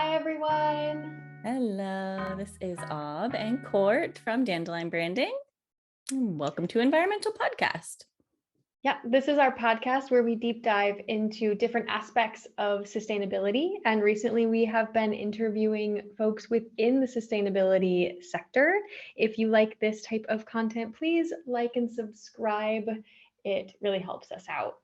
Hi, everyone. Hello, this is Ob and Court from Dandelion Branding. Welcome to EnvironMental Podcast. Yeah, this is our podcast where we deep dive into different aspects of sustainability. And recently we have been interviewing folks within the sustainability sector. If you like this type of content, please like and subscribe. It really helps us out.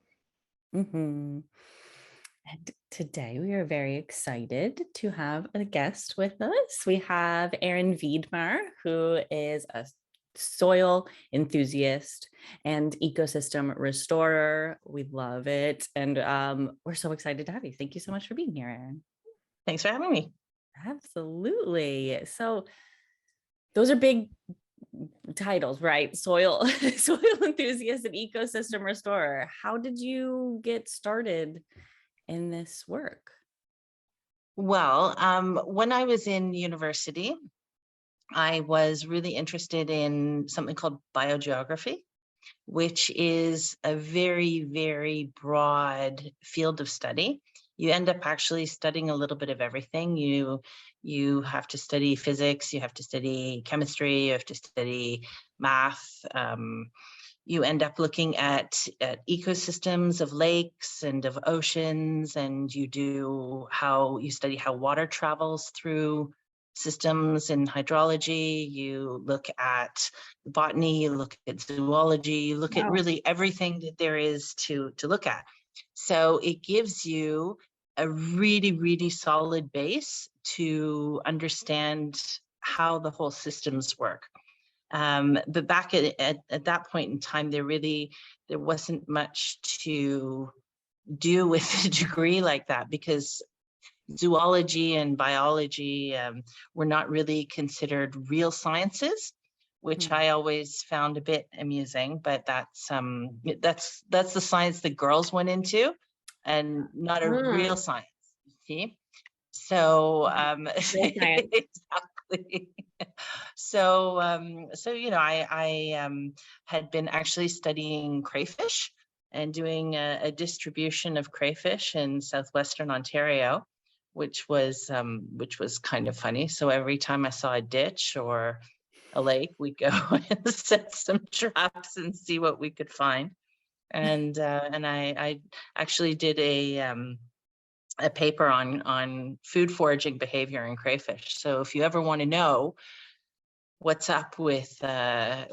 And today we are very excited to have a guest with us. We have Erin Wiedmer, who is a soil enthusiast and ecosystem restorer. We love it. And we're so excited to have you. Thank you so much for being here, Erin. Thanks for having me. Absolutely. So those are big titles, right? Soil enthusiast and ecosystem restorer. How did you get started in this work? Well, when I was in university, I was really interested in something called biogeography, which is a very, very broad field of study. You end up actually studying a little bit of everything. You have to study physics, you have to study chemistry, you have to study math. You end up looking at ecosystems of lakes and of oceans, and you study how water travels through systems in hydrology. You look at botany, you look at zoology, you look at really everything that there is to look at. So it gives you a really, really solid base to understand how the whole systems work. But back at that point in time, there wasn't much to do with a degree like that, because zoology and biology were not really considered real sciences, which I always found a bit amusing. But that's the science that girls went into, and not a real science. See? So exactly. So I had been actually studying crayfish and doing a distribution of crayfish in southwestern Ontario, which was kind of funny. So every time I saw a ditch or a lake, we'd go and set some traps and see what we could find. And I actually did a paper on food foraging behavior in crayfish. So if you ever want to know what's up with a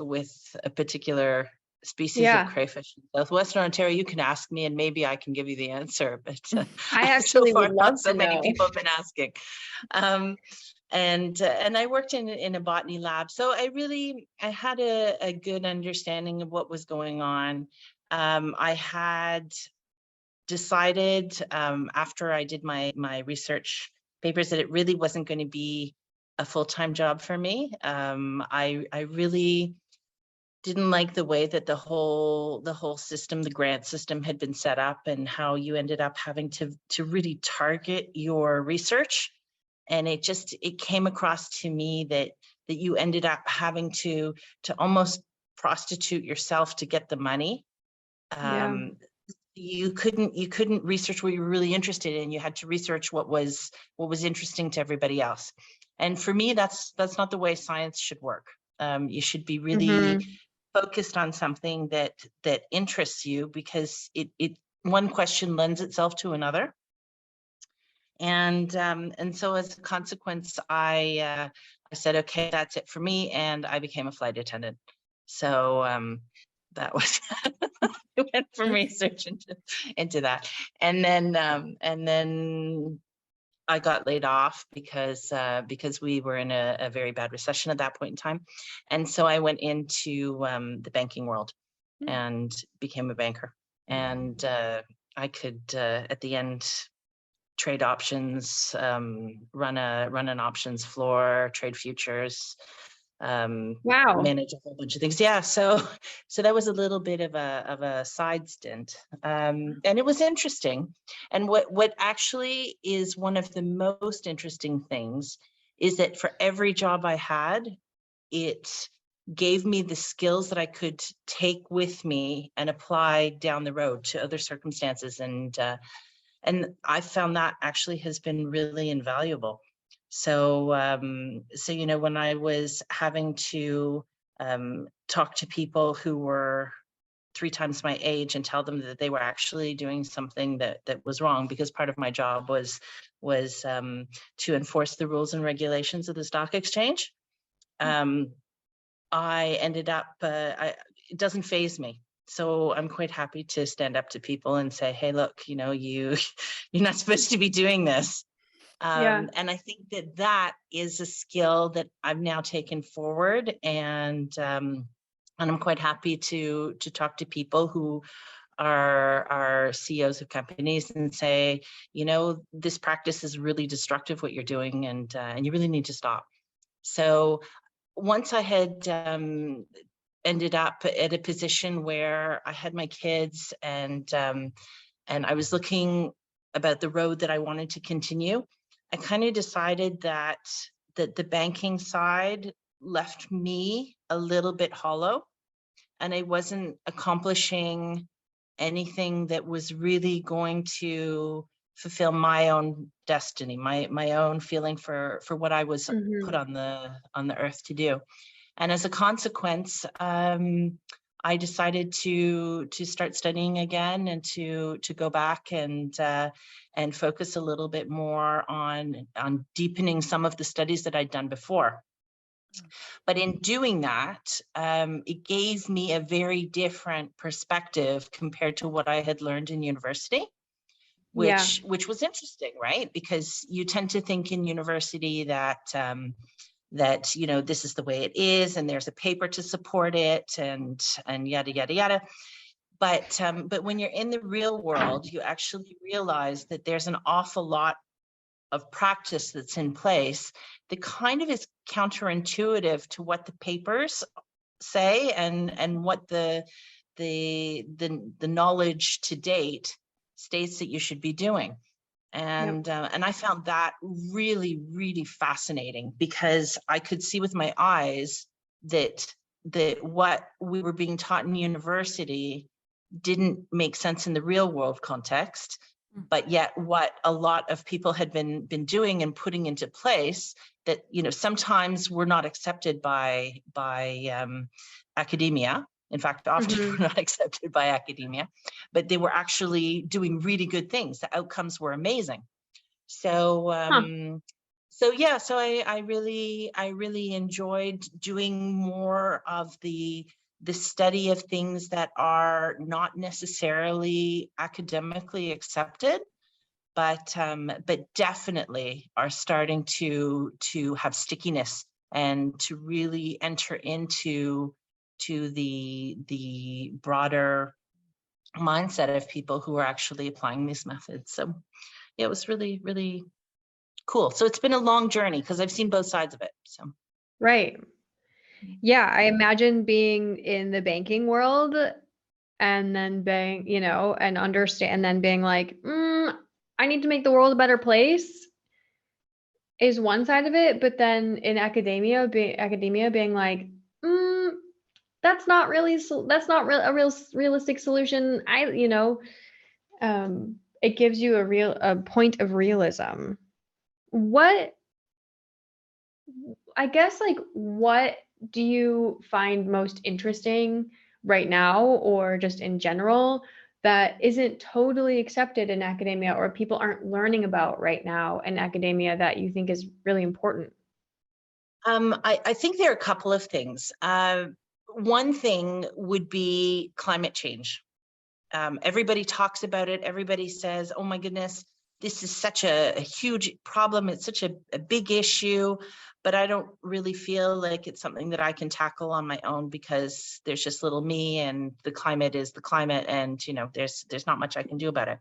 particular species of crayfish in southwestern Ontario, you can ask me and maybe I can give you the answer. But I actually would love so to many know. people have been asking. And I worked in a botany lab, so I had a good understanding of what was going on. I had decided after I did my research papers that it really wasn't going to be a full-time job for me. I really didn't like the way that the whole system, the grant system, had been set up, and how you ended up having to really target your research. And it came across to me that you ended up having to almost prostitute yourself to get the money. You couldn't research what you were really interested in. You had to research what was interesting to everybody else. And for me, that's not the way science should work. You should be really focused on something that interests you, because it one question lends itself to another. And so as a consequence, I said, okay, that's it for me, and I became a flight attendant. So that was I went from research into that, and then I got laid off because we were in a very bad recession at that point in time, and so I went into the banking world and became a banker, and I could at the end trade options, run an options floor, trade futures. Manage a whole bunch of things. Yeah, so that was a little bit of a side stint, and it was interesting. And what actually is one of the most interesting things is that for every job I had, it gave me the skills that I could take with me and apply down the road to other circumstances. And I found that actually has been really invaluable. So, you know, when I was having to talk to people who were 3 times my age and tell them that they were actually doing something that was wrong, because part of my job was to enforce the rules and regulations of the stock exchange. I ended up, it doesn't faze me. So I'm quite happy to stand up to people and say, hey, look, you know, you're not supposed to be doing this. And I think that is a skill that I've now taken forward, and I'm quite happy to talk to people who are CEOs of companies and say, you know, this practice is really destructive, what you're doing, and you really need to stop. So once I had ended up at a position where I had my kids, and I was looking about the road that I wanted to continue, I kind of decided that the banking side left me a little bit hollow, and I wasn't accomplishing anything that was really going to fulfill my own destiny, my own feeling for what I was put on the earth to do. And as a consequence, I decided to start studying again, and to go back and focus a little bit more on deepening some of the studies that I'd done before. But in doing that, it gave me a very different perspective compared to what I had learned in university, which was interesting, right? Because you tend to think in university that that, you know, this is the way it is, and there's a paper to support it, and yada yada yada. But when you're in the real world, you actually realize that there's an awful lot of practice that's in place that kind of is counterintuitive to what the papers say, and what the knowledge to date states that you should be doing. And I found that really, really fascinating, because I could see with my eyes that what we were being taught in university didn't make sense in the real world context, but yet what a lot of people had been doing and putting into place, that, you know, sometimes were not accepted by academia. In fact, often were not accepted by academia, but they were actually doing really good things. The outcomes were amazing. So, so I really enjoyed doing more of the study of things that are not necessarily academically accepted, but definitely are starting to have stickiness, and to really enter into the broader mindset of people who are actually applying these methods. So yeah, it was really, really cool. So it's been a long journey, because I've seen both sides of it. So Right. Yeah, I imagine being in the banking world, and then being, you know, and understand, and then being like, I need to make the world a better place, is one side of it. But then in academia being like, that's not really, a realistic solution. It gives you a point of realism. What, I guess, like, what do you find most interesting right now, or just in general, that isn't totally accepted in academia, or people aren't learning about right now in academia, that you think is really important? I think there are a couple of things. One thing would be climate change. Everybody talks about it. Everybody says, oh my goodness, this is such a huge problem. It's such a big issue, but I don't really feel like it's something that I can tackle on my own, because there's just little me, and the climate is the climate, and, you know, there's not much I can do about it.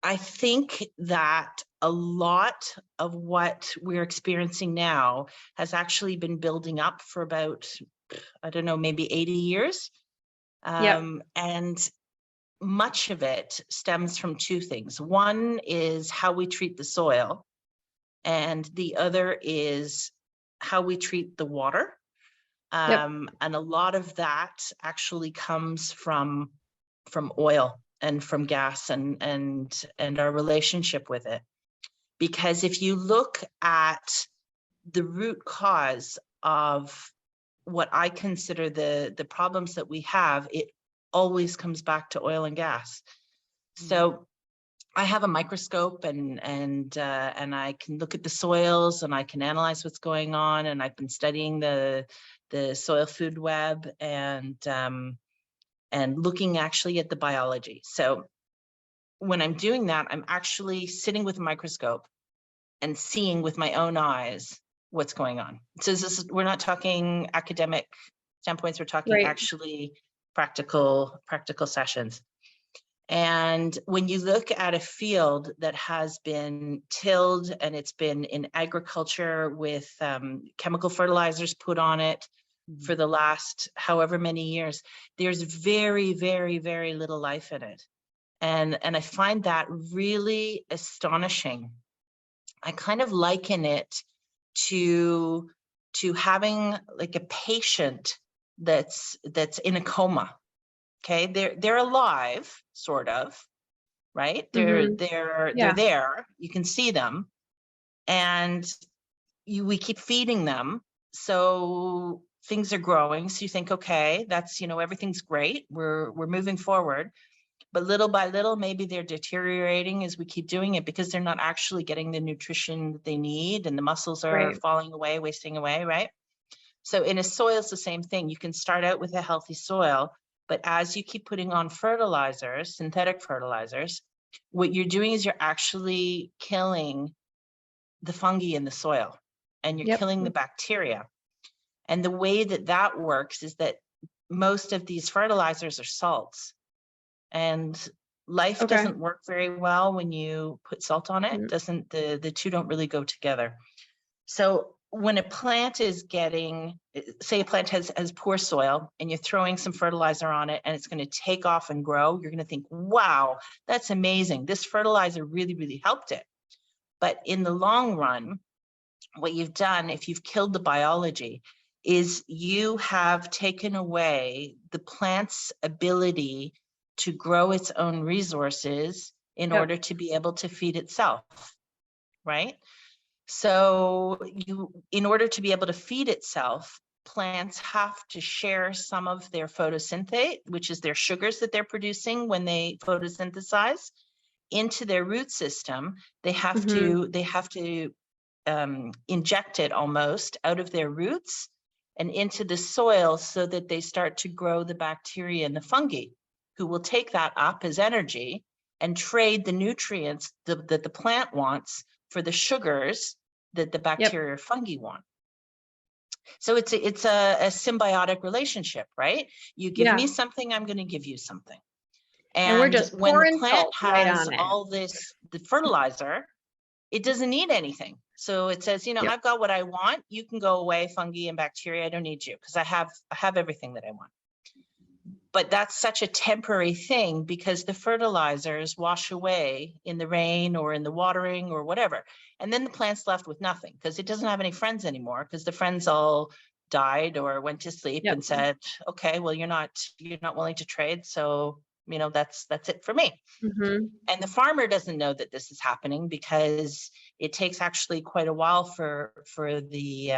I think that a lot of what we're experiencing now has actually been building up for about, I don't know, maybe 80 years. And much of it stems from two things. One is how we treat the soil, and the other is how we treat the water. And a lot of that actually comes from oil from gas and our relationship with it. Because if you look at the root cause of what I consider the problems that we have, it always comes back to oil and gas. So I have a microscope and I can look at the soils and I can analyze what's going on. And I've been studying the soil food web and looking actually at the biology. So when I'm doing that, I'm actually sitting with a microscope and seeing with my own eyes what's going on. So we're not talking academic standpoints, we're talking actually practical sessions. And when you look at a field that has been tilled and it's been in agriculture with chemical fertilizers put on it for the last however many years, there's very, very, very little life in it. And I find that really astonishing. I kind of liken it to having like a patient that's in a coma. Okay, they're alive, sort of, right? They're there. You can see them, and we keep feeding them, so things are growing. So you think, okay, that's everything's great. We're moving forward, but little by little, maybe they're deteriorating as we keep doing it because they're not actually getting the nutrition that they need, and the muscles are falling away, wasting away, right? So in a soil, it's the same thing. You can start out with a healthy soil, but as you keep putting on fertilizers, synthetic fertilizers, what you're doing is you're actually killing the fungi in the soil, and you're killing the bacteria. And the way that works is that most of these fertilizers are salts, and life doesn't work very well when you put salt on it. Doesn't the two don't really go together. So when a plant is getting, say a plant has poor soil and you're throwing some fertilizer on it and it's going to take off and grow, you're going to think, wow, that's amazing. This fertilizer really, really helped it. But in the long run, what you've done, if you've killed the biology, is you have taken away the plant's ability to grow its own resources in order to be able to feed itself, right? So in order to be able to feed itself, plants have to share some of their photosynthate, which is their sugars that they're producing when they photosynthesize, into their root system. They have to inject it almost out of their roots and into the soil so that they start to grow the bacteria and the fungi, who will take that up as energy and trade the nutrients that the plant wants for the sugars that the bacteria or fungi want. So it's a symbiotic relationship, right? You give me something, I'm going to give you something. And we're just when the plant has all this, the fertilizer, it doesn't need anything. So it says, I've got what I want. You can go away, fungi and bacteria. I don't need you because I have everything that I want. But that's such a temporary thing because the fertilizers wash away in the rain or in the watering or whatever. And then the plant's left with nothing because it doesn't have any friends anymore because the friends all died or went to sleep and said, okay, well, you're not willing to trade. So, that's it for me. And the farmer doesn't know that this is happening because it takes actually quite a while for the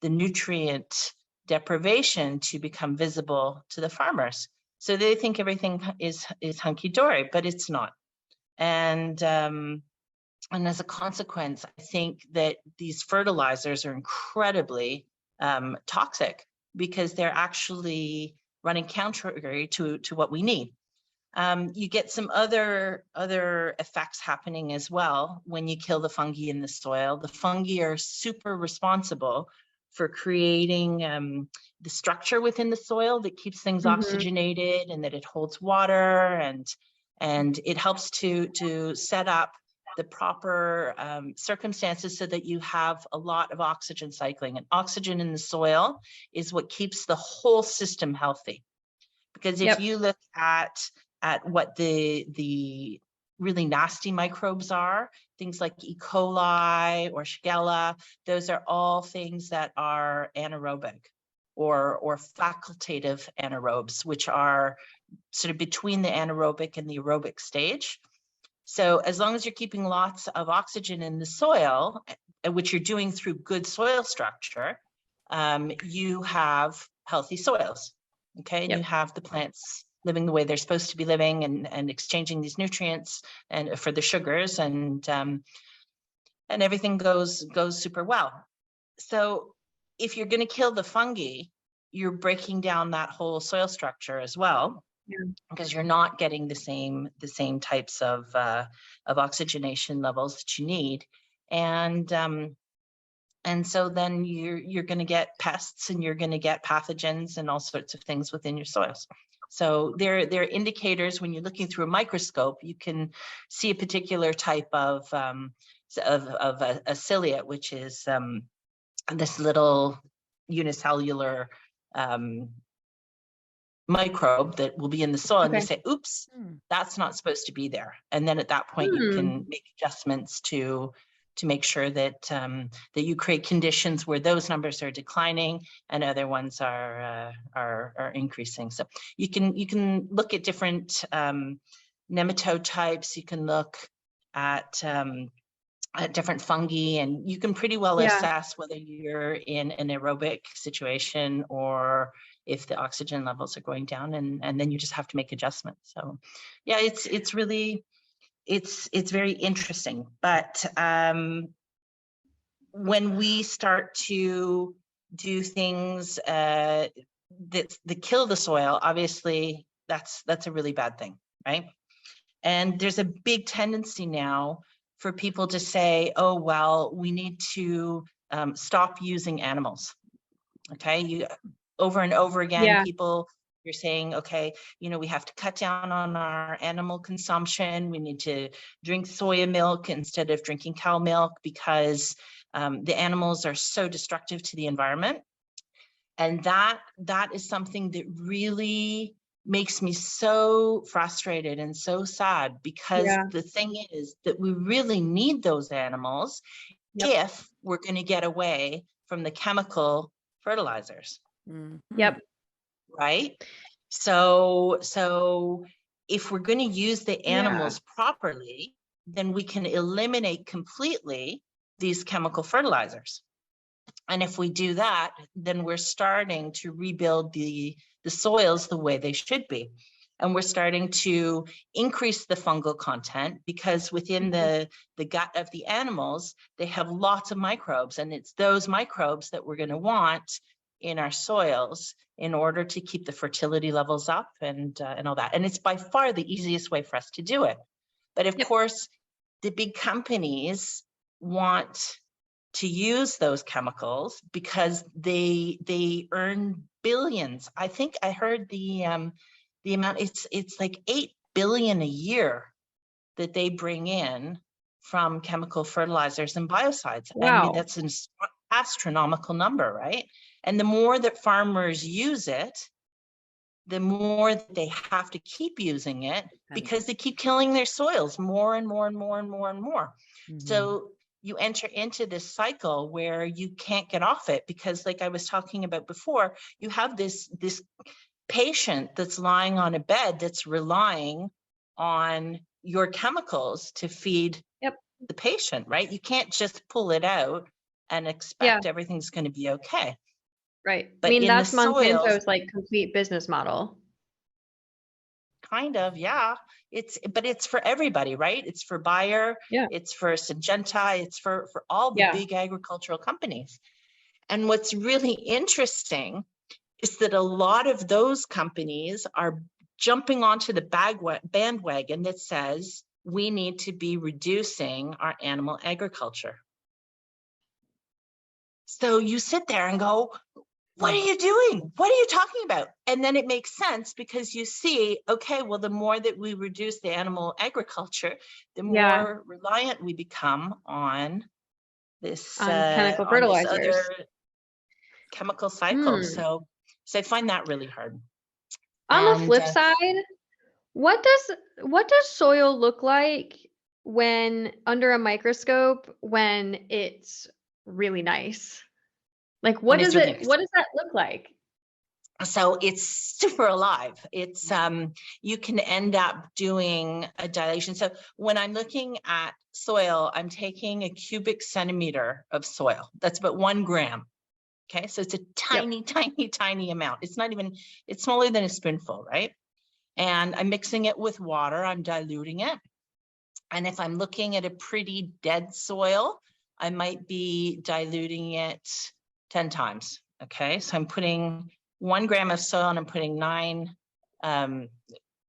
nutrient deprivation to become visible to the farmers. So they think everything is hunky-dory, but it's not. And as a consequence, I think that these fertilizers are incredibly toxic because they're actually running contrary to what we need. You get some other effects happening as well when you kill the fungi in the soil. The fungi are super responsible for creating the structure within the soil that keeps things oxygenated and that it holds water, and it helps to set up the proper circumstances so that you have a lot of oxygen cycling. And oxygen in the soil is what keeps the whole system healthy. Because if you look at what the really nasty microbes are, things like E. coli or Shigella, those are all things that are anaerobic or facultative anaerobes, which are sort of between the anaerobic and the aerobic stage. So as long as you're keeping lots of oxygen in the soil, which you're doing through good soil structure, you have healthy soils, okay? And you have the plants living the way they're supposed to be living and exchanging these nutrients and for the sugars, and everything goes super well. So if you're going to kill the fungi, you're breaking down that whole soil structure as well. Because you're not getting the same types of oxygenation levels that you need, and so then you're going to get pests and you're going to get pathogens and all sorts of things within your soils. So there are indicators when you're looking through a microscope. You can see a particular type of a ciliate, which is this little unicellular microbe that will be in the soil, and you say, oops, that's not supposed to be there. And then at that point you can make adjustments to make sure that that you create conditions where those numbers are declining and other ones are increasing. So you can look at different nematode types. You can look at different fungi, and you can pretty well assess whether you're in an aerobic situation or if the oxygen levels are going down, and then you just have to make adjustments. So yeah, it's really, it's very interesting. But when we start to do things that kill the soil, obviously that's a really bad thing, right? And there's a big tendency now for people to say, oh, well, we need to stop using animals. Okay, over and over again, people, you're saying, okay, we have to cut down on our animal consumption. We need to drink soya milk instead of drinking cow milk because the animals are so destructive to the environment. And that is something that really makes me so frustrated and so sad, because the thing is that we really need those animals if we're going to get away from the chemical fertilizers. Right? So if we're going to use the animals properly, then we can eliminate completely these chemical fertilizers. And if we do that, then we're starting to rebuild the soils the way they should be. And we're starting to increase the fungal content, because within the gut of the animals, they have lots of microbes. And it's those microbes that we're going to want in our soils in order to keep the fertility levels up and all that. And it's by far the easiest way for us to do it. But of course, the big companies want to use those chemicals because they earn billions. I think I heard the amount, it's like 8 billion a year that they bring in from chemical fertilizers and biocides. Wow. I mean, that's an astronomical number, right? And the more that farmers use it, the more that they have to keep using it, because they keep killing their soils more and more and more and more and more. So you enter into this cycle where you can't get off it, because like I was talking about before, you have this patient that's lying on a bed that's relying on your chemicals to feed the patient, right? You can't just pull it out and expect everything's going to be okay. Right. But I mean, that's Monsanto's soils, like complete business model. Kind of, yeah. But it's for everybody, right? It's for Bayer, it's for Syngenta, it's for all the big agricultural companies. And what's really interesting is that a lot of those companies are jumping onto the bandwagon that says we need to be reducing our animal agriculture. So you sit there and go, what are you doing? What are you talking about? And then it makes sense, because you see, okay, well, the more that we reduce the animal agriculture, the more reliant we become on this chemical fertilizers, on this other chemical cycle. So I find that really hard. On the flip side, what does soil look like when under a microscope when it's really nice? Like what does that look like? So it's super alive. It's you can end up doing a dilation. So when I'm looking at soil, I'm taking a cubic centimeter of soil. That's about 1 gram. Okay, so it's a tiny, tiny, tiny amount. It's not even, it's smaller than a spoonful, right? And I'm mixing it with water. I'm diluting it. And if I'm looking at a pretty dead soil, I might be diluting it 10 times. Okay, so I'm putting 1 gram of soil and I'm putting 9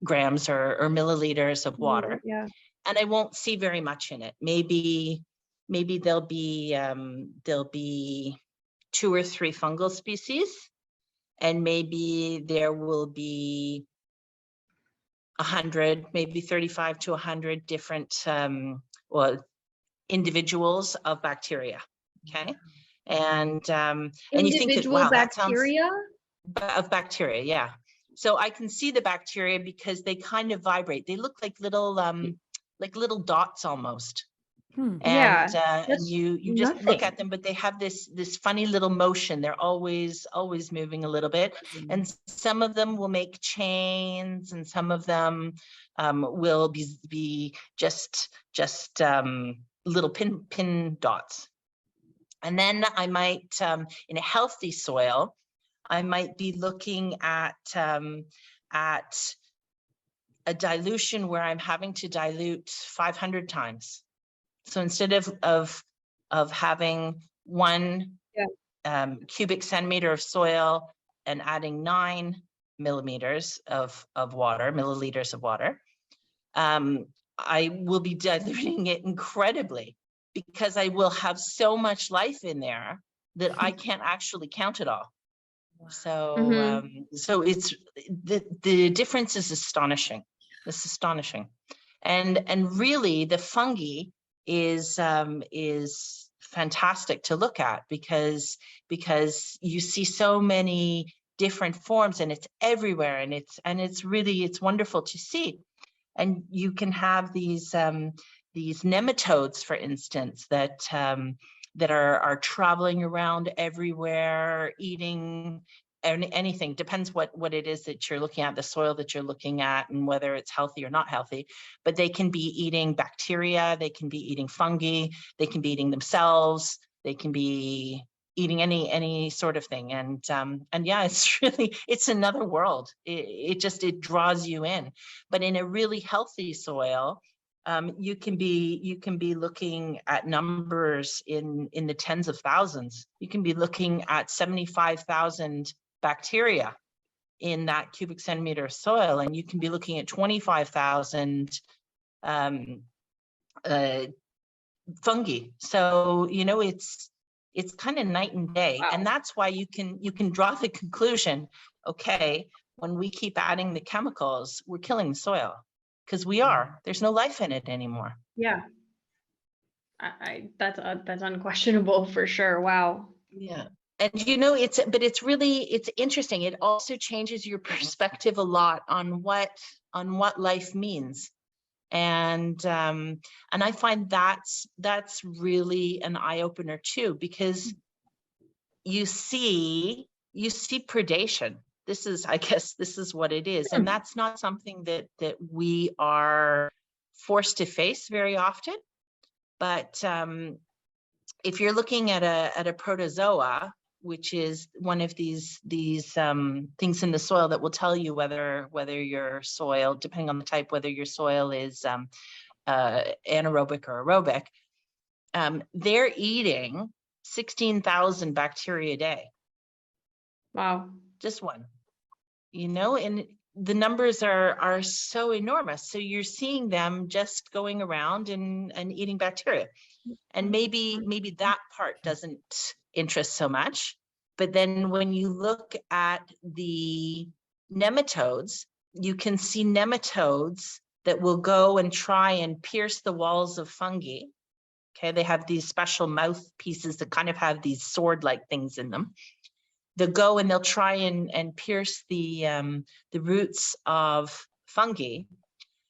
grams or milliliters of water. Yeah. And I won't see very much in it. Maybe there'll be 2 or 3 fungal species, and maybe there will be 100, maybe 35 to 100 different individuals of bacteria. Okay, and you think that, wow, bacteria? That sounds of bacteria, yeah. So I can see the bacteria because they kind of vibrate. They look like little dots almost. And you just look at them, but they have this funny little motion. They're always moving a little bit. And some of them will make chains, and some of them will be just little pin dots. And then I might, in a healthy soil, I might be looking at a dilution where I'm having to dilute 500 times. So instead of having 1 cubic centimeter of soil and adding 9 milliliters of water, I will be diluting it incredibly, because I will have so much life in there that I can't actually count it all. So so it's the difference is astonishing. It's astonishing. And really the fungi is fantastic to look at, because you see so many different forms, and it's everywhere, and it's wonderful to see. And you can have these nematodes, for instance, that are traveling around everywhere, eating anything. Depends what it is that you're looking at, the soil that you're looking at, and whether it's healthy or not healthy. But they can be eating bacteria, they can be eating fungi, they can be eating themselves, they can be eating any sort of thing. And yeah, it's another world. It draws you in. But in a really healthy soil, you can be looking at numbers in the tens of thousands. You can be looking at 75,000 bacteria in that cubic centimeter of soil, and you can be looking at 25,000 fungi. So it's kind of night and day. Wow. And that's why you can draw the conclusion, okay, when we keep adding the chemicals, we're killing the soil, because there's no life in it anymore. Yeah, that's unquestionable for sure. Wow. Yeah. And it's interesting. It also changes your perspective a lot on what life means. And I find that's really an eye-opener too, because you see predation. I guess this is what it is. And that's not something that we are forced to face very often. But if you're looking at a protozoa, which is one of these things in the soil that will tell you whether your soil, depending on the type, whether your soil is anaerobic or aerobic, they're eating 16,000 bacteria a day. Wow. Just one. And the numbers are so enormous. So you're seeing them just going around and eating bacteria. And maybe that part doesn't interest so much. But then when you look at the nematodes, you can see nematodes that will go and try and pierce the walls of fungi. Okay, they have these special mouthpieces that kind of have these sword-like things in them. They'll go and they'll try and pierce the roots of fungi.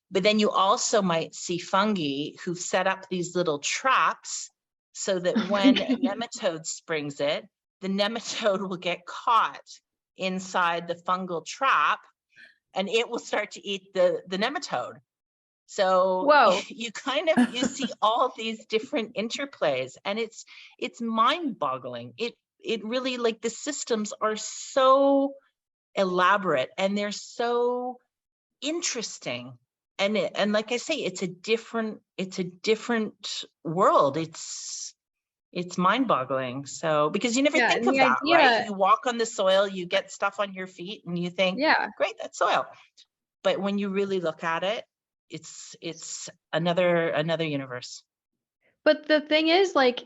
But then you also might see fungi who've set up these little traps so that when a nematode springs it, the nematode will get caught inside the fungal trap, and it will start to eat the nematode. So Whoa. you see all these different interplays, and it's mind-boggling. It really, like, the systems are so elaborate and they're so interesting. And like I say, it's a different world. It's mind-boggling. So, because you never Yeah, think and of the that, right? idea, You walk on the soil, you get stuff on your feet, and you think, yeah. great, that's soil. But when you really look at it, it's another universe. But the thing is, like,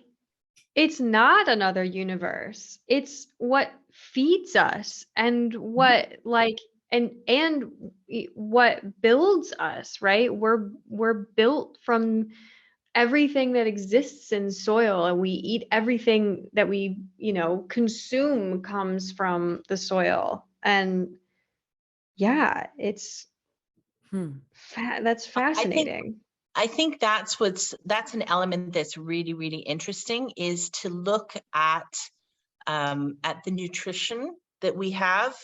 it's not another universe. It's what feeds us and what, like, and what builds us, right? We're built from everything that exists in soil, and we eat everything that we, consume comes from the soil. And yeah, it's that's I think fascinating. I think that's an element that's really, really interesting, is to look at the nutrition that we have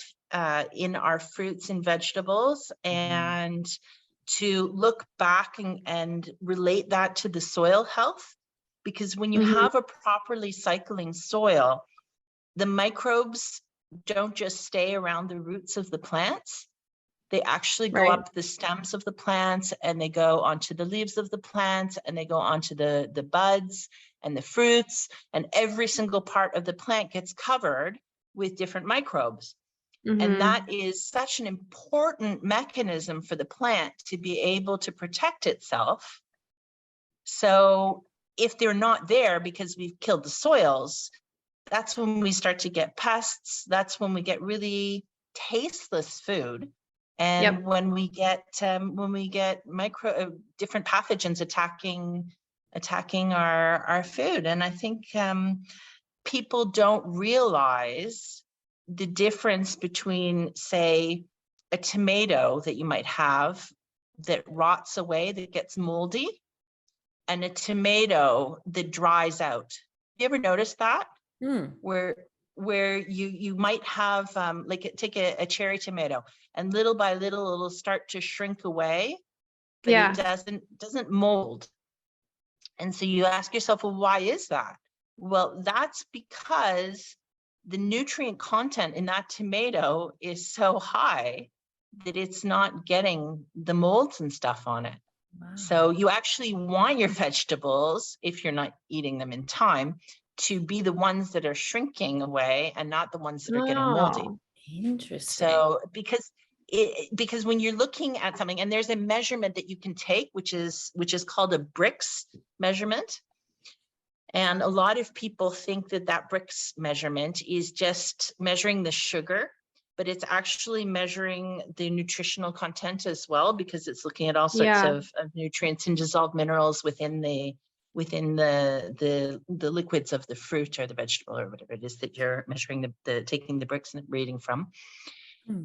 in our fruits and vegetables, and to look back and relate that to the soil health. Because when you Mhm. have a properly cycling soil, the microbes don't just stay around the roots of the plants. They actually go Right. up the stems of the plants, and they go onto the leaves of the plants, and they go onto the buds and the fruits, and every single part of the plant gets covered with different microbes. And that is such an important mechanism for the plant to be able to protect itself. So if they're not there because we've killed the soils, that's when we start to get pests. That's when we get really tasteless food. And Yep. when we get different pathogens attacking our food. And I think people don't realize the difference between, say, a tomato that you might have that rots away, that gets moldy, and a tomato that dries out. You ever noticed that? Where you might have like, take a cherry tomato, and little by little it'll start to shrink away, but Yeah. it doesn't mold. And so you ask yourself, well, why is that? Well, that's because the nutrient content in that tomato is so high that it's not getting the molds and stuff on it. Wow. So you actually want your vegetables, if you're not eating them in time, to be the ones that are shrinking away and not the ones that are getting moldy. Oh, Interesting. So because when you're looking at something, and there's a measurement that you can take, which is called a Brix measurement. And a lot of people think that Brix measurement is just measuring the sugar, but it's actually measuring the nutritional content as well, because it's looking at all sorts yeah. of nutrients and dissolved minerals within the liquids of the fruit or the vegetable or whatever it is that you're measuring, taking the Brix and reading from.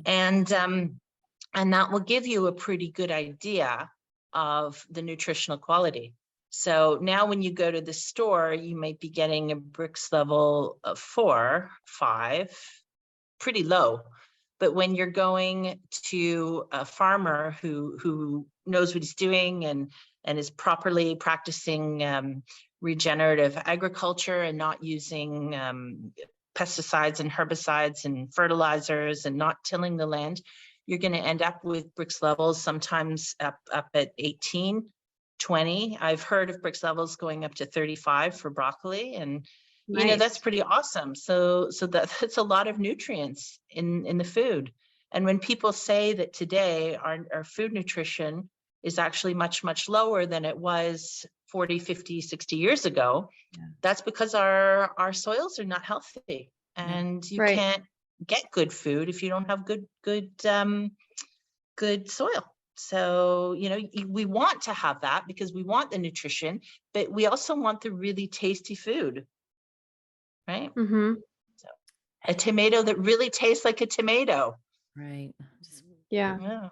And that will give you a pretty good idea of the nutritional quality. So now when you go to the store, you might be getting a Brix level of 4, 5, pretty low. But when you're going to a farmer who knows what he's doing and is properly practicing regenerative agriculture and not using pesticides and herbicides and fertilizers and not tilling the land, you're going to end up with Brix levels sometimes up at 18, 20. I've heard of Brix levels going up to 35 for broccoli, and Nice. that's pretty awesome. So that's a lot of nutrients in the food. And when people say that today our food nutrition is actually much, much lower than it was 40, 50, 60 years ago, that's because our soils are not healthy, and you Right. can't get good food if you don't have good soil. So, we want to have that because we want the nutrition, but we also want the really tasty food, right? So a tomato that really tastes like a tomato. Right. Yeah.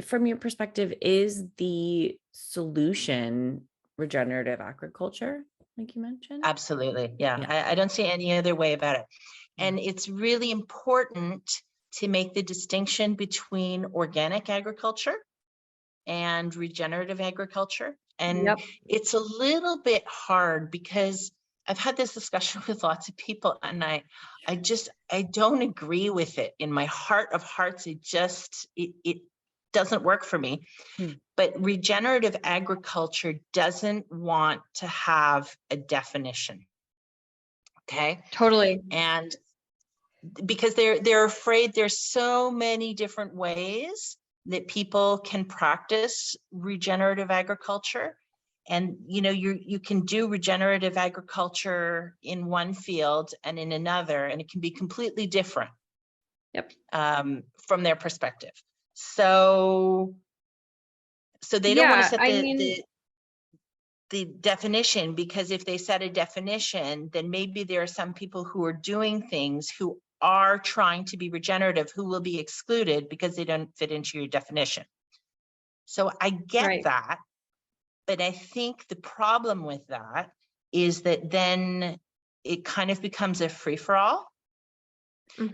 From your perspective, is the solution regenerative agriculture? like you mentioned? Absolutely. Yeah. Yeah. I don't see any other way about it. Yeah. And it's really important to make the distinction between organic agriculture and regenerative agriculture. And Yep. it's a little bit hard because I've had this discussion with lots of people, and I don't agree with it. In my heart of hearts, it doesn't work for me. But regenerative agriculture doesn't want to have a definition. Okay. Totally. And because they're afraid there's so many different ways that people can practice regenerative agriculture. And you can do regenerative agriculture in one field and in another, and it can be completely different. Yep. From their perspective. So they don't want to set the definition, because if they set a definition, then maybe there are some people who are doing things who are trying to be regenerative who will be excluded because they don't fit into your definition. So I get that, but I think the problem with that is that then it kind of becomes a free-for-all.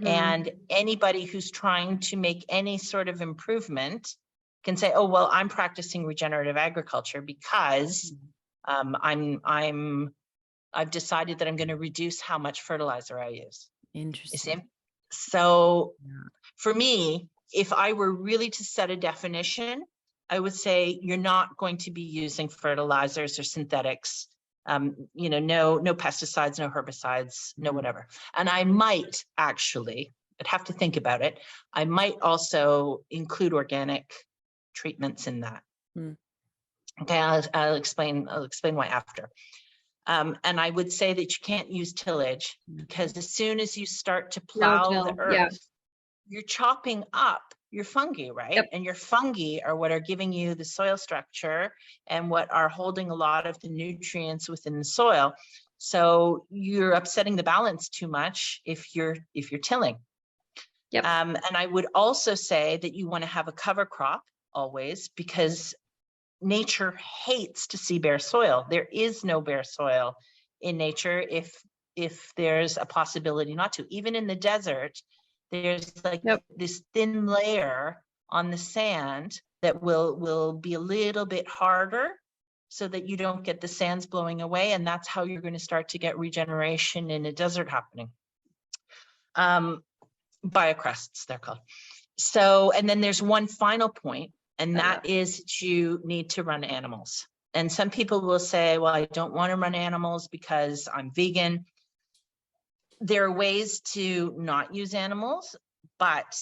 And anybody who's trying to make any sort of improvement can say, oh, well, I'm practicing regenerative agriculture because I've decided that I'm going to reduce how much fertilizer I use. Interesting. So for me, if I were really to set a definition, I would say you're not going to be using fertilizers or synthetics. No pesticides, no herbicides, no whatever. And I might actually, I'd have to think about it. I might also include organic treatments in that. Okay, I'll explain why after. And I would say that you can't use tillage, because as soon as you start to plow the earth, you're chopping up your fungi, right? Yep. And your fungi are what are giving you the soil structure and what are holding a lot of the nutrients within the soil. So you're upsetting the balance too much if you're tilling. Yep. And I would also say that you want to have a cover crop always, because nature hates to see bare soil. There is no bare soil in nature if there's a possibility not to. Even in the desert, there's like this thin layer on the sand that will be a little bit harder so that you don't get the sands blowing away. And that's how you're going to start to get regeneration in a desert happening. Biocrusts, they're called. So, and then there's one final point, and that is that you need to run animals. And some people will say, well, I don't want to run animals because I'm vegan. There are ways to not use animals, but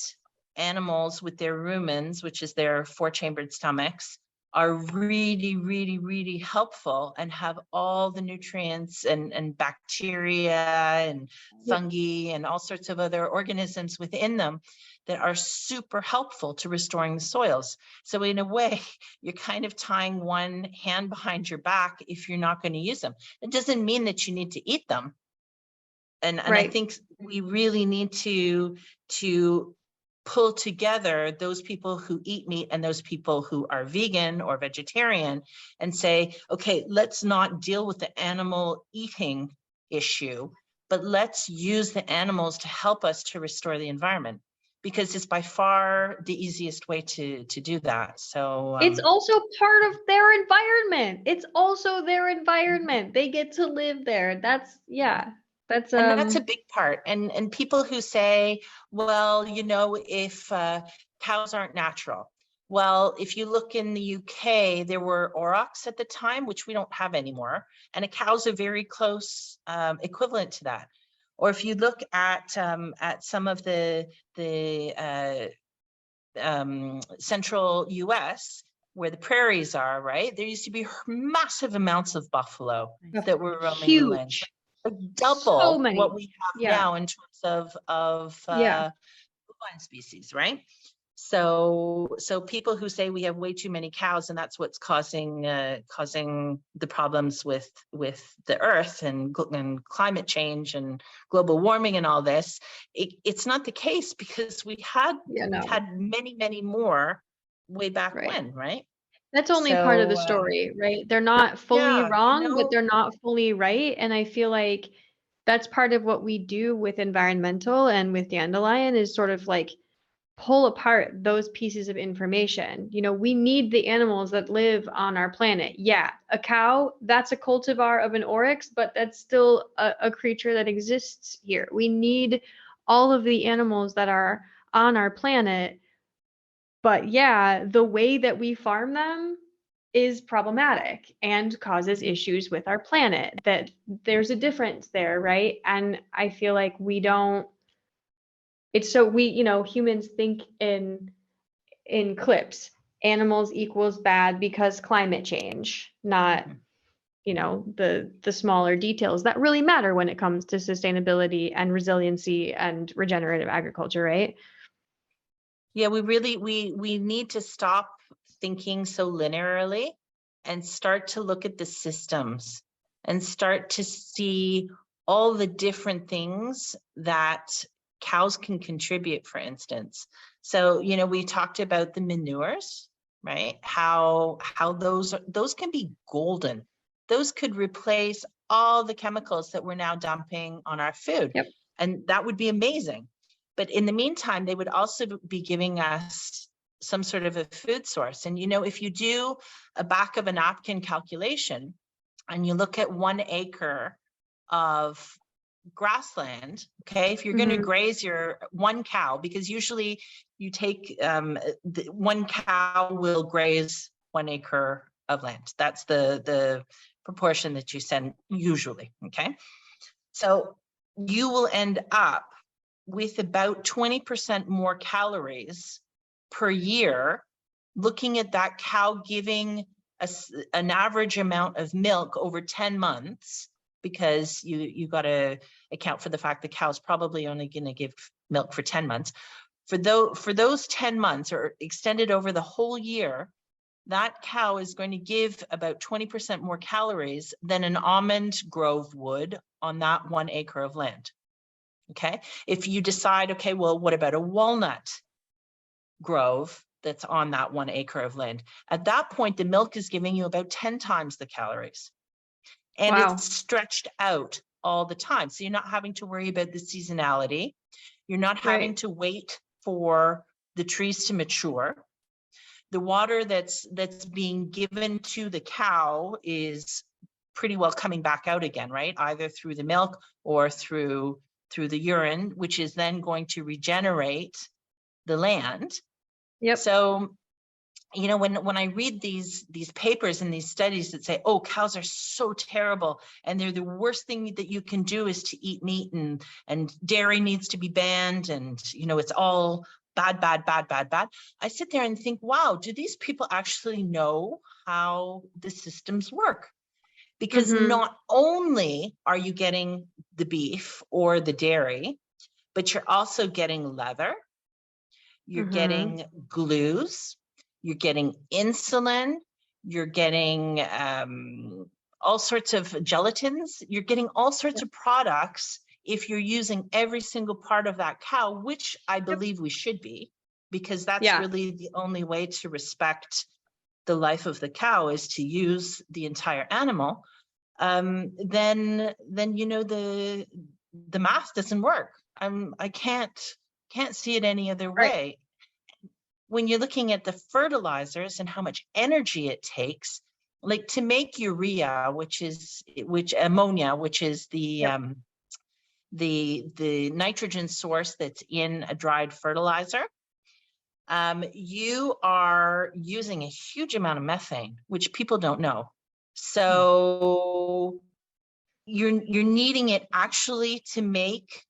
animals with their rumens, which is their 4-chambered stomachs, are really, really, really helpful and have all the nutrients and bacteria and fungi and all sorts of other organisms within them that are super helpful to restoring the soils. So in a way, you're kind of tying one hand behind your back if you're not going to use them. It doesn't mean that you need to eat them. And I think we really need to pull together those people who eat meat and those people who are vegan or vegetarian and say, okay, let's not deal with the animal eating issue, but let's use the animals to help us to restore the environment, because it's by far the easiest way to do that. So it's also part of their environment. It's also their environment. They get to live there. That's and that's a big part. And people who say, well, if cows aren't natural. Well, if you look in the UK, there were aurochs at the time, which we don't have anymore. And a cow's a very close equivalent to that. Or if you look at some of the central US, where the prairies are, right? There used to be massive amounts of buffalo that were roaming the land. Double what we have now in terms of bovine species, right? So people who say we have way too many cows and that's what's causing the problems with the earth and climate change and global warming and all this, it's not the case, because we've had many more way back when, right? That's only part of the So, story, right? They're not fully yeah, wrong, but they're not fully right. And I feel like that's part of what we do with EnvironMental and with Dandelion is sort of like pull apart those pieces of information. You know, we need the animals that live on our planet. Yeah, a cow, that's a cultivar of an oryx, but that's still a creature that exists here. We need all of the animals that are on our planet. But yeah, the way that we farm them is problematic and causes issues with our planet. That there's a difference there, right? And I feel like we don't, it's so we, you know, humans think in clips. Animals equals bad because climate change, not, you know, the smaller details that really matter when it comes to sustainability and resiliency and regenerative agriculture, right? yeah, we need to stop thinking so linearly and start to look at the systems and start to see all the different things that cows can contribute, for instance. So, you know, we talked about the manures, right? How those can be golden. Those could replace all the chemicals that we're now dumping on our food. Yep. And that would be amazing. But in the meantime, they would also be giving us some sort of a food source. And, you know, if you do a back of a napkin calculation and you look at 1 acre of grassland, okay, if you're going to graze your one cow, because usually you take one cow will graze 1 acre of land. That's the proportion that you send usually, okay? So you will end up with about 20% more calories per year, looking at that cow giving an average amount of milk over 10 months, because you got to account for the fact the cow's probably only going to give milk for 10 months. For those 10 months or extended over the whole year, that cow is going to give about 20% more calories than an almond grove would on that 1 acre of land. Okay, if you decide, okay, well, what about a walnut grove that's on that 1 acre of land? At that point, the milk is giving you about 10 times the calories. And Wow. it's stretched out all the time. So you're not having to worry about the seasonality. You're not having to wait for the trees to mature. The water that's being given to the cow is pretty well coming back out again, right? Either through the milk or through the urine, which is then going to regenerate the land. Yep. So, you know, when I read these papers and these studies that say, oh, cows are so terrible and they're the worst thing that you can do is to eat meat and dairy needs to be banned and, you know, it's all bad, bad, bad, bad, bad. I sit there and think, wow, do these people actually know how the systems work? Because not only are you getting the beef or the dairy, but you're also getting leather, you're getting glues, you're getting insulin, you're getting all sorts of gelatins, you're getting all sorts of products if you're using every single part of that cow, which I believe we should be, because that's really the only way to respect the life of the cow is to use the entire animal. Then you know the math doesn't work. I can't see it any other way. When you're looking at the fertilizers and how much energy it takes, like to make urea, which ammonia, which is the nitrogen source that's in a dried fertilizer, you are using a huge amount of methane, which people don't know. So you're needing it actually to make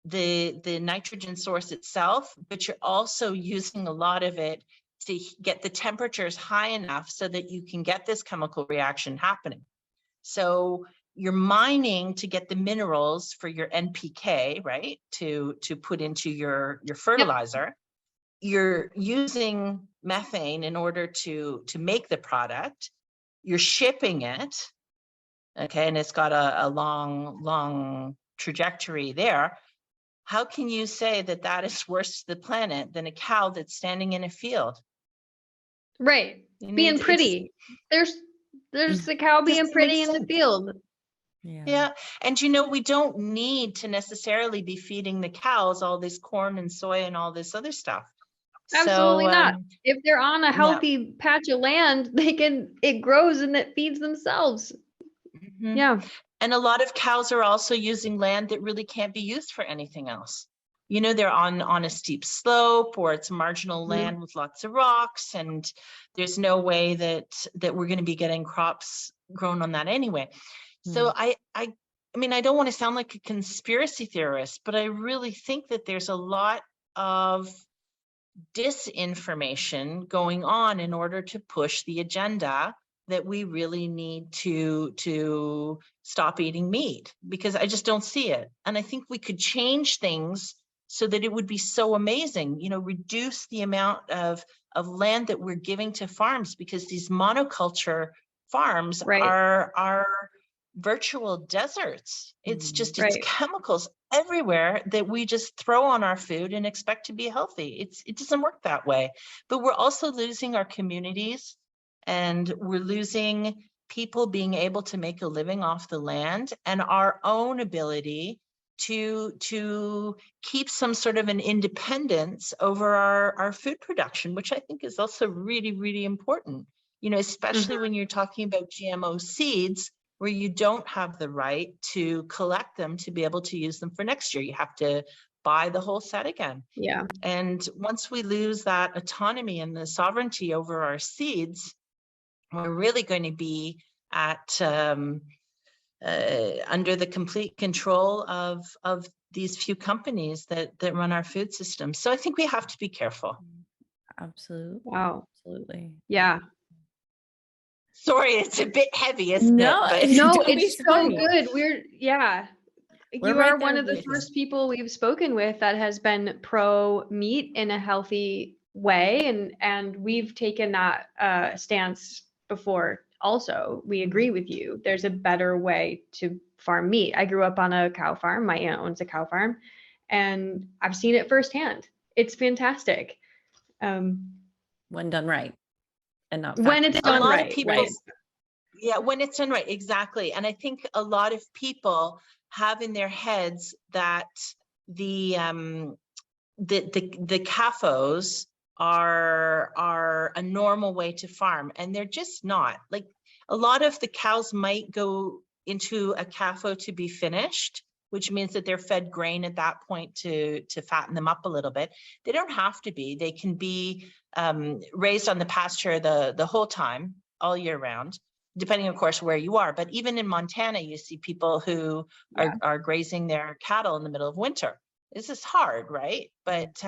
the nitrogen source itself, but you're also using a lot of it to get the temperatures high enough so that you can get this chemical reaction happening. So you're mining to get the minerals for your NPK, right? To put into your fertilizer. You're using methane in order to make the product. You're shipping it, okay, and it's got a long trajectory there. How can you say that that is worse to the planet than a cow that's standing in a field? Right. being pretty. There's the cow being pretty in the field. Yeah. And, we don't need to necessarily be feeding the cows all this corn and soy and all this other stuff. Absolutely not. If they're on a healthy patch of land, it grows and it feeds themselves. Mm-hmm. Yeah. And a lot of cows are also using land that really can't be used for anything else. They're on a steep slope, or it's marginal land with lots of rocks, and there's no way that we're going to be getting crops grown on that anyway. So I don't want to sound like a conspiracy theorist, but I really think that there's a lot of disinformation going on in order to push the agenda that we really need to stop eating meat, because I just don't see it. And I think we could change things so that it would be so amazing, reduce the amount of land that we're giving to farms, because these monoculture farms are virtual deserts. It's just, it's chemicals everywhere that we just throw on our food and expect to be healthy. It doesn't work that way. But we're also losing our communities, and we're losing people being able to make a living off the land, and our own ability to keep some sort of an independence over our food production, which I think is also really, really important, especially when you're talking about GMO seeds, where you don't have the right to collect them to be able to use them for next year. You have to buy the whole set again. Yeah. And once we lose that autonomy and the sovereignty over our seeds, we're really going to be at under the complete control of these few companies that run our food system. So I think we have to be careful. Absolutely. Wow. Absolutely. Yeah. Sorry, it's a bit heavy, isn't it? But no, it's so good. You are one of the first people we've spoken with that has been pro meat in a healthy way, and we've taken that stance before. Also, we agree with you. There's a better way to farm meat. I grew up on a cow farm. My aunt owns a cow farm, and I've seen it firsthand. It's fantastic. When done right. And not when it's done right. Yeah, when it's done right, exactly. And I think a lot of people have in their heads that the CAFOs are a normal way to farm, and they're just not. Like, a lot of the cows might go into a CAFO to be finished, which means that they're fed grain at that point to fatten them up a little bit. They don't have to be. They can be raised on the pasture the whole time, all year round, depending, of course, where you are. But even in Montana, you see people who are grazing their cattle in the middle of winter. This is hard, right? But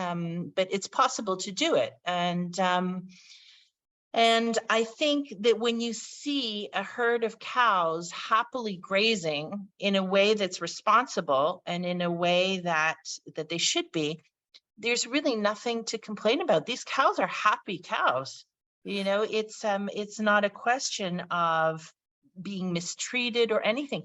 it's possible to do it. And I think that when you see a herd of cows happily grazing in a way that's responsible and in a way that they should be, there's really nothing to complain about. These cows are happy cows. It's not a question of being mistreated or anything.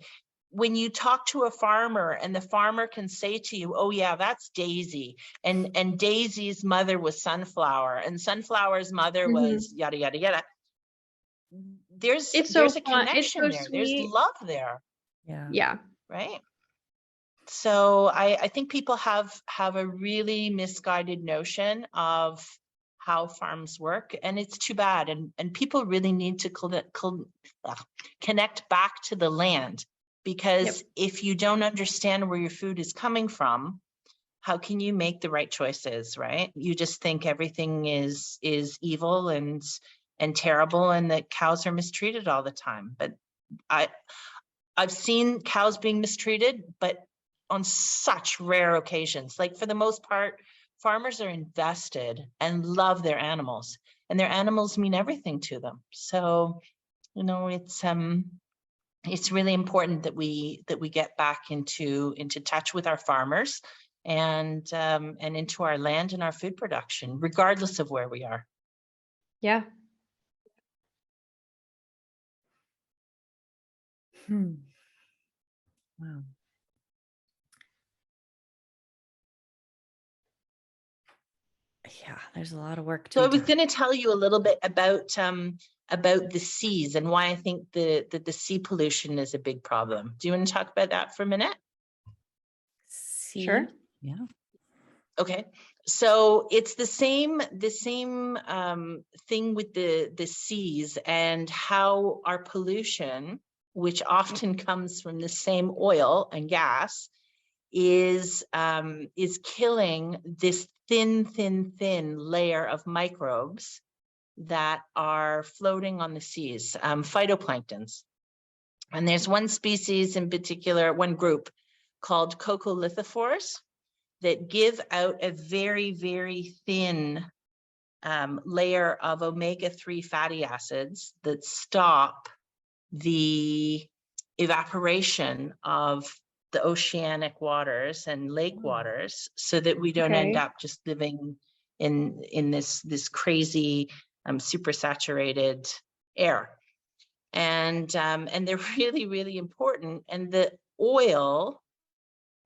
When you talk to a farmer and the farmer can say to you, oh yeah, that's Daisy, and Daisy's mother was Sunflower, and Sunflower's mother was yada, yada, yada. There's a connection there. Sweet. There's love there. Yeah. Right. So I think people have a really misguided notion of how farms work, and it's too bad. And people really need to connect back to the land, because if you don't understand where your food is coming from, how can you make the right choices, right? You just think everything is evil and terrible, and that cows are mistreated all the time. But I've seen cows being mistreated, but on such rare occasions. Like, for the most part, farmers are invested and love their animals, and their animals mean everything to them. So, it's really important that we get back into touch with our farmers and into our land and our food production, regardless of where we are. Yeah. Wow. Yeah, there's a lot of work to So be I was done. going to tell you a little bit about the seas and why I think the sea pollution is a big problem. Do you want to talk about that for a minute? Sure. Yeah. Okay, so it's the same thing with the seas and how our pollution, which often comes from the same oil and gas, is killing this thin layer of microbes that are floating on the seas, phytoplanktons. And there's one species in particular, one group called coccolithophores that give out a very thin layer of omega-3 fatty acids that stop the evaporation of the oceanic waters and lake waters, so that we don't end up just living in this crazy super saturated air. And they're really important. And the oil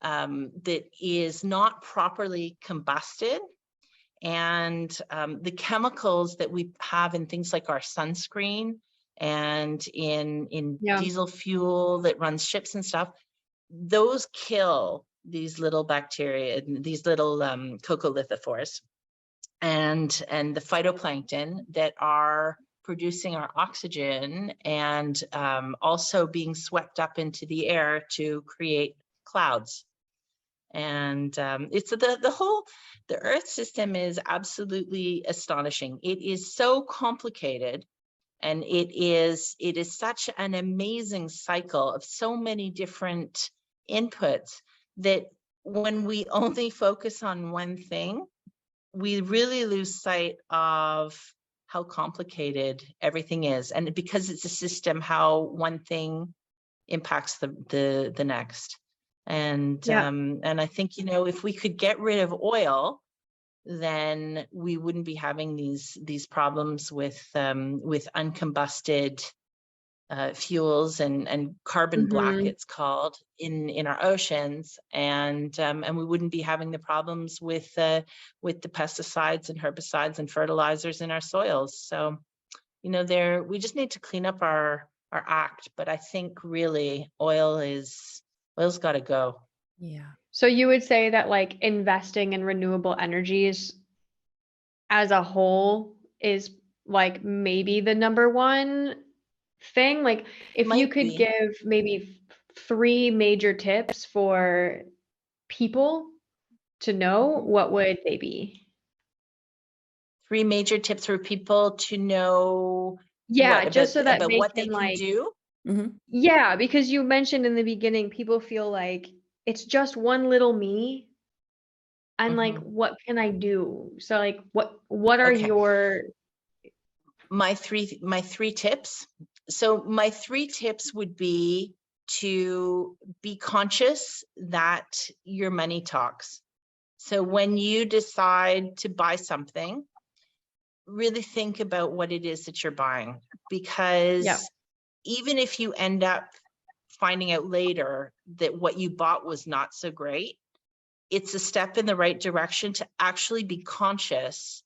that is not properly combusted, and the chemicals that we have in things like our sunscreen and in diesel fuel that runs ships and stuff, those kill these little bacteria, these little coccolithophores, and the phytoplankton that are producing our oxygen and also being swept up into the air to create clouds. And it's the Earth system is absolutely astonishing. It is so complicated, and it is such an amazing cycle of so many different inputs that when we only focus on one thing, we really lose sight of how complicated everything is. And because it's a system, how one thing impacts the next. And I think, if we could get rid of oil, then we wouldn't be having these problems with uncombusted fuels and carbon black, it's called, in our oceans, and we wouldn't be having the problems with the pesticides and herbicides and fertilizers in our soils. So, we just need to clean up our act. But I think really oil's got to go. Yeah. So you would say that like investing in renewable energies as a whole is like maybe the number one thing? Like if you could give maybe 3 major tips for people to know, what would they be? 3 major tips for people to know. Yeah, just so that they what can they can do. Yeah, because you mentioned in the beginning, people feel like it's just one little me. And like, what can I do? So like, what are your my three tips? So my 3 tips would be to be conscious that your money talks. So when you decide to buy something, really think about what it is that you're buying, because even if you end up finding out later that what you bought was not so great, it's a step in the right direction to actually be conscious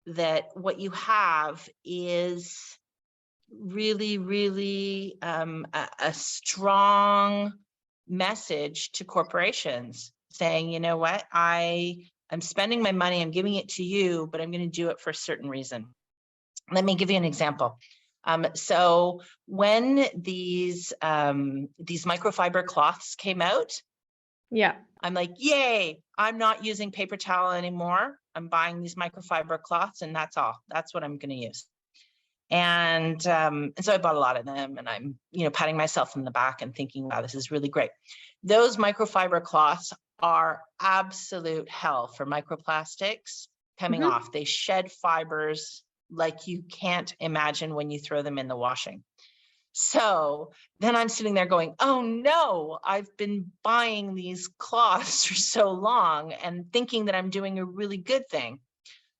that what you have is really a strong message to corporations saying, you know what, I'm spending my money, I'm giving it to you, but I'm going to do it for a certain reason. Let me give you an example. So when these microfiber cloths came out, I'm like, yay, I'm not using paper towel anymore. I'm buying these microfiber cloths, and that's all. That's what I'm going to use. And so I bought a lot of them, and I'm, patting myself on the back and thinking, wow, this is really great. Those microfiber cloths are absolute hell for microplastics coming off. They shed fibers like you can't imagine when you throw them in the washing. So then I'm sitting there going, oh no, I've been buying these cloths for so long and thinking that I'm doing a really good thing.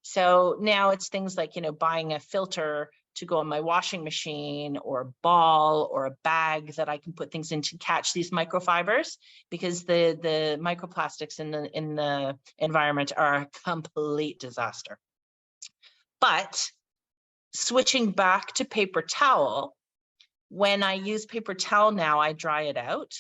So now it's things like, buying a filter to go on my washing machine, or a ball or a bag that I can put things in to catch these microfibers, because the microplastics in the environment are a complete disaster. But switching back to paper towel, when I use paper towel now, I dry it out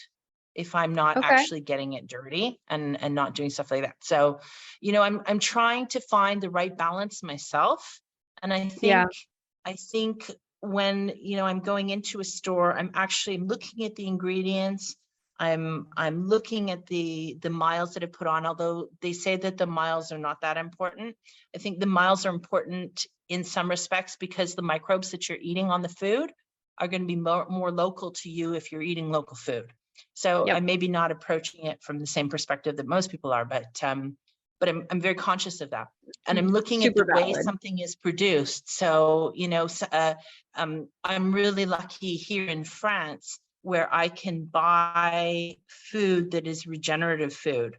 if I'm not actually getting it dirty and not doing stuff like that. So, you know, I'm trying to find the right balance myself. And I think when, you know, I'm going into a store, I'm actually looking at the ingredients. I'm looking at the miles that I put on, although they say that the miles are not that important. I think the miles are important in some respects because the microbes that you're eating on the food are going to be more local to you if you're eating local food. So I'm maybe not approaching it from the same perspective that most people are, but I'm very conscious of that. And I'm looking at the way something is produced. So, you know, I'm really lucky here in France where I can buy food that is regenerative food.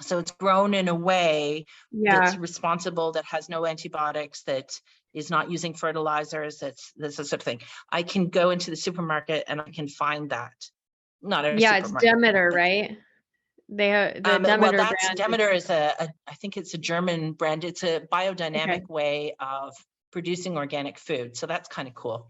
So it's grown in a way that's responsible, that has no antibiotics, that is not using fertilizers, that's the sort of thing. I can go into the supermarket and I can find that. Not every supermarket. It's Demeter, right? They have the Demeter brand. Demeter is I think it's a German brand. It's a biodynamic way of producing organic food. So that's kind of cool.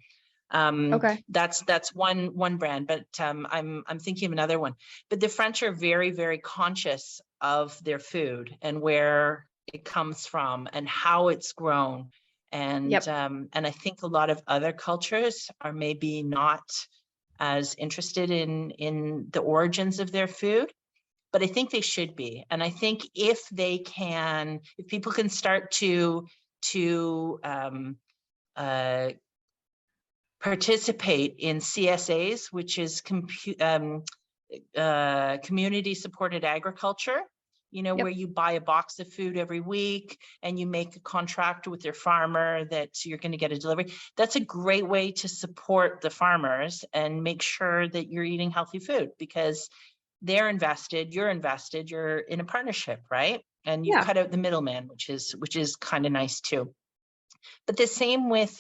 That's one brand, but I'm thinking of another one. But the French are very, very conscious of their food and where it comes from and how it's grown. And and I think a lot of other cultures are maybe not as interested in the origins of their food, but I think they should be. And I think if people can start to participate in CSAs, which is community supported agriculture, you know, where you buy a box of food every week and you make a contract with your farmer that you're going to get a delivery. That's a great way to support the farmers and make sure that you're eating healthy food, because they're invested, you're in a partnership, right? And you cut out the middleman, which is kind of nice too. But the same with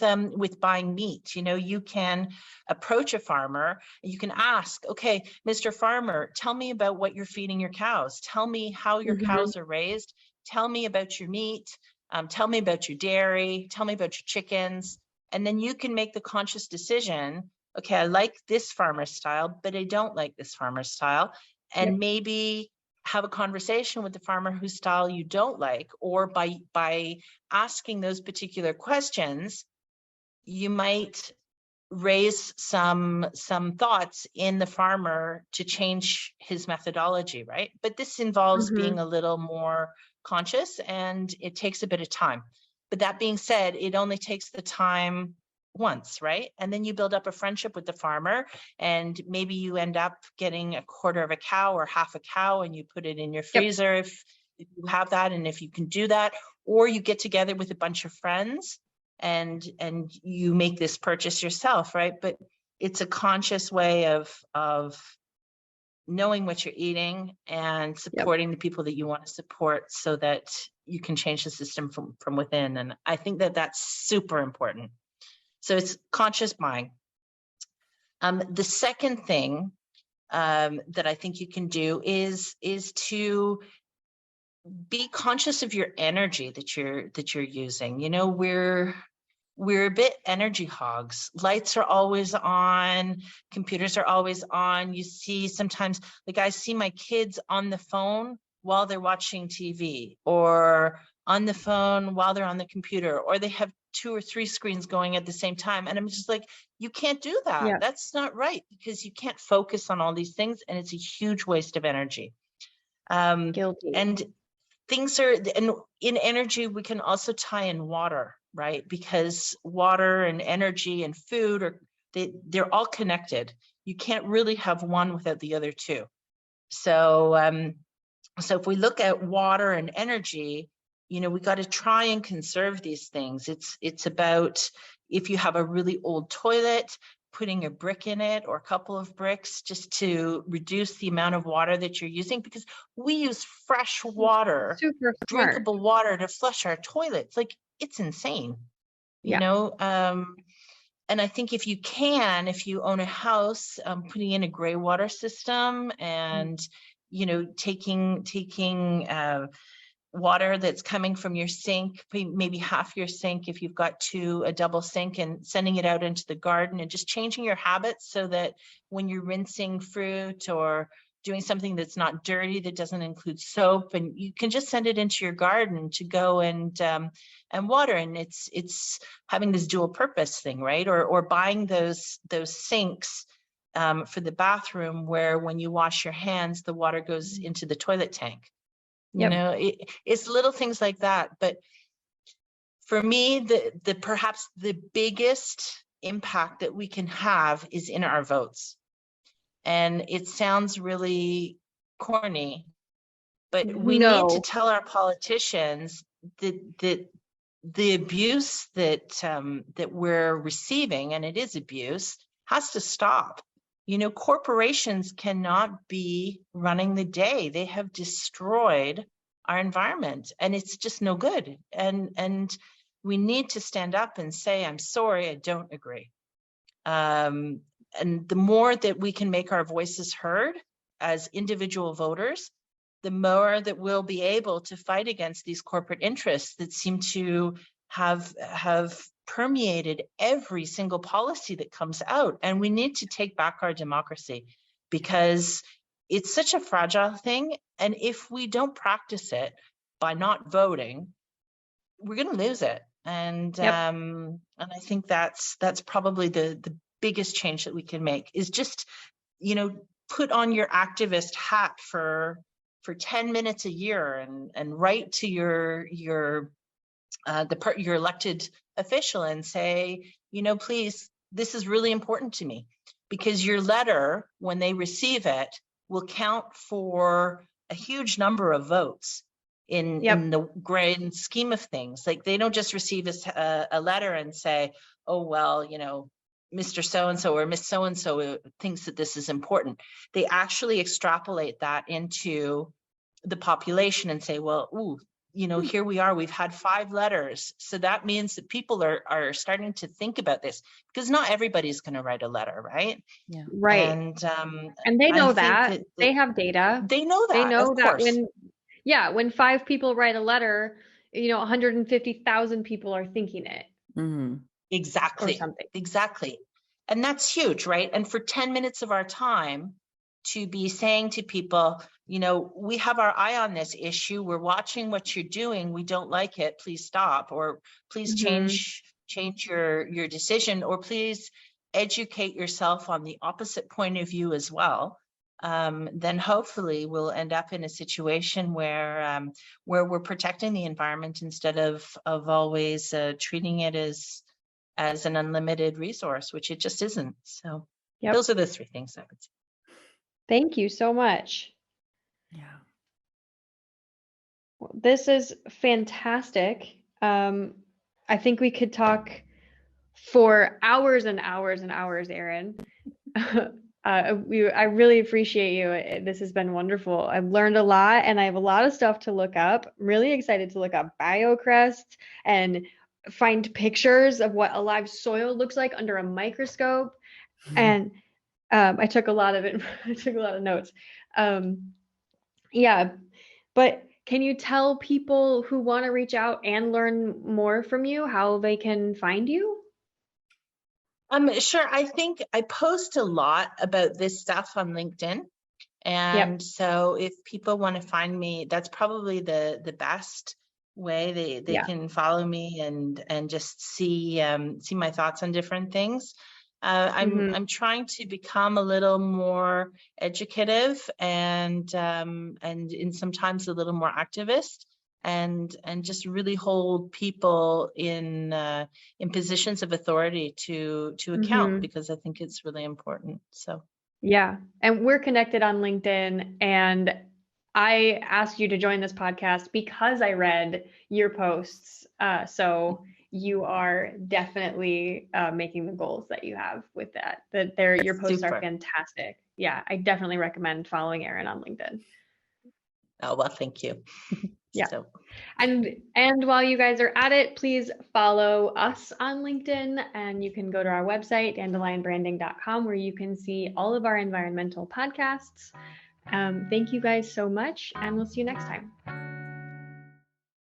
buying meat. You know, you can approach a farmer and you can ask, okay, Mr. Farmer, tell me about what you're feeding your cows. Tell me how your cows are raised. Tell me about your meat. Tell me about your dairy. Tell me about your chickens. And then you can make the conscious decision, okay, I like this farmer style, but I don't like this farmer style. And maybe have a conversation with the farmer whose style you don't like, or by asking those particular questions, you might raise some thoughts in the farmer to change his methodology, right? But this involves being a little more conscious, and it takes a bit of time. But that being said, it only takes the time once, right? And then you build up a friendship with the farmer, and maybe you end up getting a quarter of a cow or half a cow, and you put it in your freezer if you have that, and if you can do that, or you get together with a bunch of friends and you make this purchase yourself, right? But it's a conscious way of knowing what you're eating and supporting the people that you want to support, so that you can change the system from within. And I think that that's super important. So it's conscious buying. The second thing that I think you can do is to be conscious of your energy that you're using. You know, we're a bit energy hogs. Lights are always on, computers are always on. You see sometimes, like I see my kids on the phone while they're watching TV, or on the phone while they're on the computer, or they have 2 or 3 screens going at the same time. And I'm just like, you can't do that. That's not right, because you can't focus on all these things, and it's a huge waste of energy. Guilty. And in energy, we can also tie in water, right? Because water and energy and food they're all connected. You can't really have one without the other two. So if we look at water and energy, you know, we got to try and conserve these things. It's about, if you have a really old toilet, putting a brick in it or a couple of bricks, just to reduce the amount of water that you're using, because we use fresh water, drinkable water, to flush our toilets. Like, it's insane, you know? And I think if you own a house, putting in a gray water system, and, you know, taking water that's coming from your sink, maybe half your sink if you've got a double sink, and sending it out into the garden, and just changing your habits so that when you're rinsing fruit or doing something that's not dirty, that doesn't include soap, and you can just send it into your garden to go and water. And it's having this dual purpose thing, right? Or buying those sinks for the bathroom, where when you wash your hands, the water goes into the toilet tank. Yep. You know, it's little things like that. But for me, the perhaps the biggest impact that we can have is in our votes. And it sounds really corny, but we need to tell our politicians that the abuse that we're receiving, and it is abuse, has to stop. You know, corporations cannot be running the day. They have destroyed our environment, and it's just no good. And we need to stand up and say, I'm sorry, I don't agree. And the more that we can make our voices heard as individual voters, the more that we'll be able to fight against these corporate interests that seem to have permeated every single policy that comes out. And we need to take back our democracy, because it's such a fragile thing. And if we don't practice it by not voting, we're going to lose it. And I think that's probably the biggest change that we can make, is just, you know, put on your activist hat for 10 minutes a year and write to your elected official and say, you know, please, this is really important to me, because your letter, when they receive it, will count for a huge number of votes in the grand scheme of things. Like, they don't just receive a letter and say, oh, well, you know, Mr. So-and-so or Miss So-and-so thinks that this is important. They actually extrapolate that into the population and say, well, ooh, you know, here we are, we've had 5 letters. So that means that people are starting to think about this, because not everybody's going to write a letter, right? Yeah. Right. And they know that they have data. They know that. They know that when 5 people write a letter, you know, 150,000 people are thinking it. Mm-hmm. Exactly. Or something. Exactly. And that's huge, right? And for 10 minutes of our time to be saying to people, you know, we have our eye on this issue. We're watching what you're doing. We don't like it. Please stop, or please change your decision, or please educate yourself on the opposite point of view as well. Then hopefully we'll end up in a situation where we're protecting the environment instead of always treating it as an unlimited resource, which it just isn't. So those are the 3 things I would say. Thank you so much. Yeah. Well, this is fantastic. I think we could talk for hours and hours and hours, Erin. I really appreciate you. This has been wonderful. I've learned a lot, and I have a lot of stuff to look up. I'm really excited to look up BioCrest and find pictures of what a live soil looks like under a microscope. And I took a lot of it. I took a lot of notes. But can you tell people who want to reach out and learn more from you how they can find you? Sure. I think I post a lot about this stuff on LinkedIn. And so if people want to find me, that's probably the best way. They can follow me and just see my thoughts on different things. I'm trying to become a little more educative and in sometimes a little more activist, and just really hold people in positions of authority to account, because I think it's really important. So and we're connected on LinkedIn, and I asked you to join this podcast because I read your posts. So you are definitely making the goals that you have with that. Your posts are fantastic. Yeah, I definitely recommend following Erin on LinkedIn. Oh, well, thank you. So. And while you guys are at it, please follow us on LinkedIn, and you can go to our website, dandelionbranding.com, where you can see all of our environmental podcasts. Thank you guys so much, and we'll see you next time.